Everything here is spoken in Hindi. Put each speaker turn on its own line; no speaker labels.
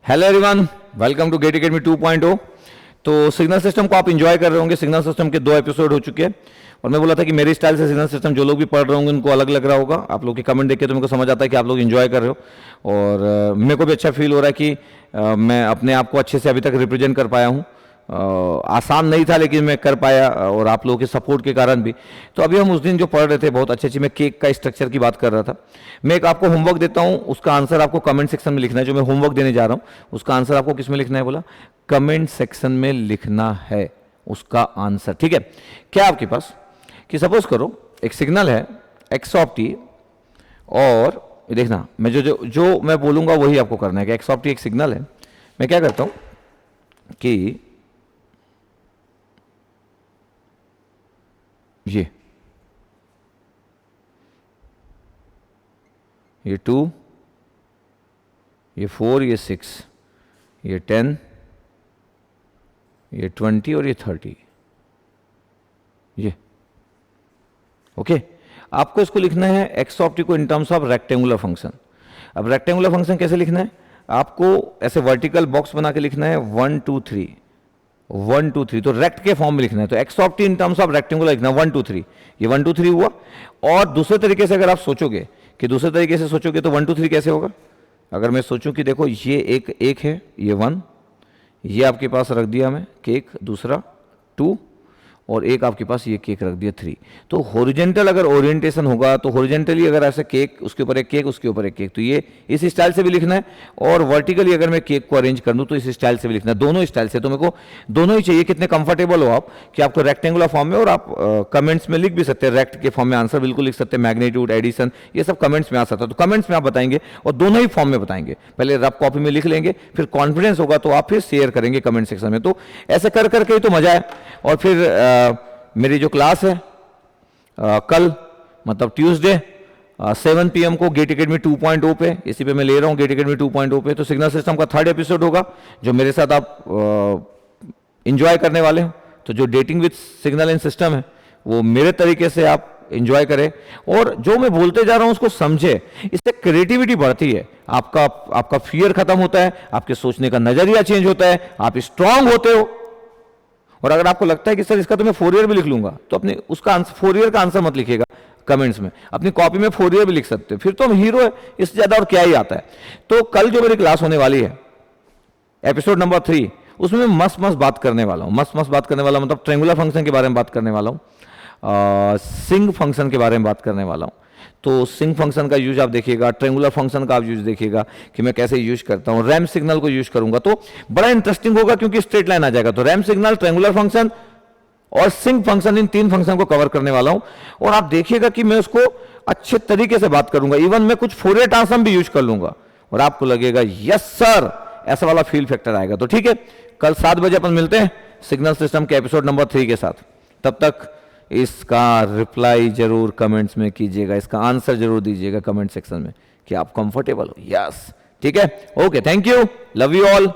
Hello everyone, welcome to GATE academy 2.0। तो सिग्नल सिस्टम को आप एंजॉय कर रहे होंगे। सिग्नल सिस्टम के 2 एपिसोड हो चुके हैं और मैं बोला था कि मेरे स्टाइल से सिग्नल सिस्टम जो लोग भी पढ़ रहे होंगे उनको अलग लग रहा होगा। आप लोग के कमेंट देख के तो मेरे को समझ आता है कि आप लोग एंजॉय कर रहे हो और मेरे को भी अच्छा फील हो रहा है कि मैं अपने आप को अच्छे से अभी तक रिप्रेजेंट कर पाया हूँ। आसान नहीं था लेकिन मैं कर पाया और आप लोगों के सपोर्ट के कारण भी। तो अभी हम उस दिन जो पढ़ रहे थे बहुत अच्छी मैं केक का स्ट्रक्चर की बात कर रहा था। मैं एक आपको होमवर्क देता हूं, उसका आंसर आपको कमेंट सेक्शन में लिखना है। जो मैं होमवर्क देने जा रहा हूं उसका आंसर आपको किस में लिखना है, बोला कमेंट सेक्शन में लिखना है उसका आंसर। ठीक है, क्या आपके पास कि सपोज करो एक सिग्नल है एक्स ऑफ टी और देखना मैं जो मैं बोलूंगा वही आपको करना है कि एक्स ऑफ टी एक सिग्नल है। मैं क्या करता हूं कि ये 2, ये 4, ये 6, ये 10, ये 20 और ये 30, ये ओके। आपको इसको लिखना है एक्स ऑफ टी को in terms of rectangular function. अब रेक्टेंगुलर फंक्शन कैसे लिखना है, आपको ऐसे वर्टिकल बॉक्स बना के लिखना है 1 2 3 1 2 3, तो रेक्ट के फॉर्म में लिखना है। तो x of T in terms of rectangular लिखना 1 2 3, ये 1 2 3 हुआ। और दूसरे तरीके से अगर आप सोचोगे तो 1 2 3 कैसे होगा। अगर मैं सोचूं कि देखो ये एक है, ये 1, ये आपके पास रख दिया मैं केक, दूसरा 2 और एक आपके पास ये केक रख दिया 3। तो हॉरिजॉन्टल अगर ओरिएंटेशन होगा तो हॉरिजॉन्टली अगर ऐसे केक उसके ऊपर एक केक उसके ऊपर एक केक, तो ये इस स्टाइल से भी लिखना है। और वर्टिकली अगर मैं केक को अरेंज कर दूं तो इस स्टाइल से भी लिखना है, दोनों स्टाइल से। तो मेरे को दोनों ही चाहिए। कितने कंफर्टेबल हो आप कि आपको रेक्टेंगुलर फॉर्म में, और आप कमेंट्स में लिख भी सकते हैं रेक्ट के फॉर्म में आंसर बिल्कुल लिख सकते हैं, मैग्नीट्यूड एडिशन ये सब कमेंट्स में आ सकता है। तो कमेंट्स में आप बताएंगे और दोनों ही फॉर्म में बताएंगे। पहले रफ कॉपी में लिख लेंगे, फिर कॉन्फिडेंस होगा तो आप फिर शेयर करेंगे कमेंट सेक्शन में। तो ऐसे कर करके ही तो मजा है। और फिर मेरी जो क्लास है कल मतलब ट्यूसडे 7 PM को गेट अकेडमी 2.0 पे, इसी पे मैं ले रहा हूँ गेट अकेडमी 2.0 पे। तो सिग्नल सिस्टम का 3rd एपिसोड होगा जो मेरे साथ आप इंजॉय करने वाले हो। तो जो dating with signal and system है वो मेरे तरीके से आप इंजॉय करें और जो मैं बोलते जा रहा हूं उसको समझे। इससे क्रिएटिविटी बढ़ती है, आपका फियर खत्म होता है, आपके सोचने का नजरिया चेंज होता है, आप स्ट्रांग होते हो। और अगर आपको लगता है कि सर इसका तो मैं फोरियर भी लिख लूंगा, तो अपने उसका आंसर फोरियर का आंसर मत लिखिएगा कमेंट्स में, अपनी कॉपी में फोरियर भी लिख सकते हो, फिर तो हम हीरो है, इससे ज्यादा और क्या ही आता है। तो कल जो मेरी क्लास होने वाली है एपिसोड नंबर 3, उसमें मैं मस्त बात करने वाला हूं। मस्त बात करने वाला मतलब ट्रेंगुलर फंक्शन के बारे में बात करने वाला हूं, सिंग फंक्शन के बारे में बात करने वाला हूं। तो सिंग फंक्शन का यूज आप देखिएगा, ट्रेंगुलर फंक्शन का आप यूज देखिएगा कि मैं कैसे यूज करता हूं। रैम्प सिग्नल को यूज करूंगा तो बड़ा इंटरेस्टिंग होगा क्योंकि स्ट्रेट लाइन आ जाएगा। तो रैम्प सिग्नल, ट्रेंगुलर फंक्शन और सिंग फंक्शन, इन 3 फंक्शन को कवर करने वाला हूं। और आप देखिएगा कि मैं उसको अच्छे तरीके से बात करूंगा, इवन मैं कुछ फोरियर ट्रांसफॉर्म भी यूज कर लूंगा और आपको लगेगा यस सर, ऐसा वाला फील फैक्टर आएगा। तो ठीक है, कल 7 बजे अपन मिलते हैं सिग्नल सिस्टम के एपिसोड नंबर 3 के साथ। तब तक इसका रिप्लाई जरूर कमेंट्स में कीजिएगा, इसका आंसर जरूर दीजिएगा कमेंट सेक्शन में कि आप कंफर्टेबल हो। यस, ठीक है, okay, thank you, love you all.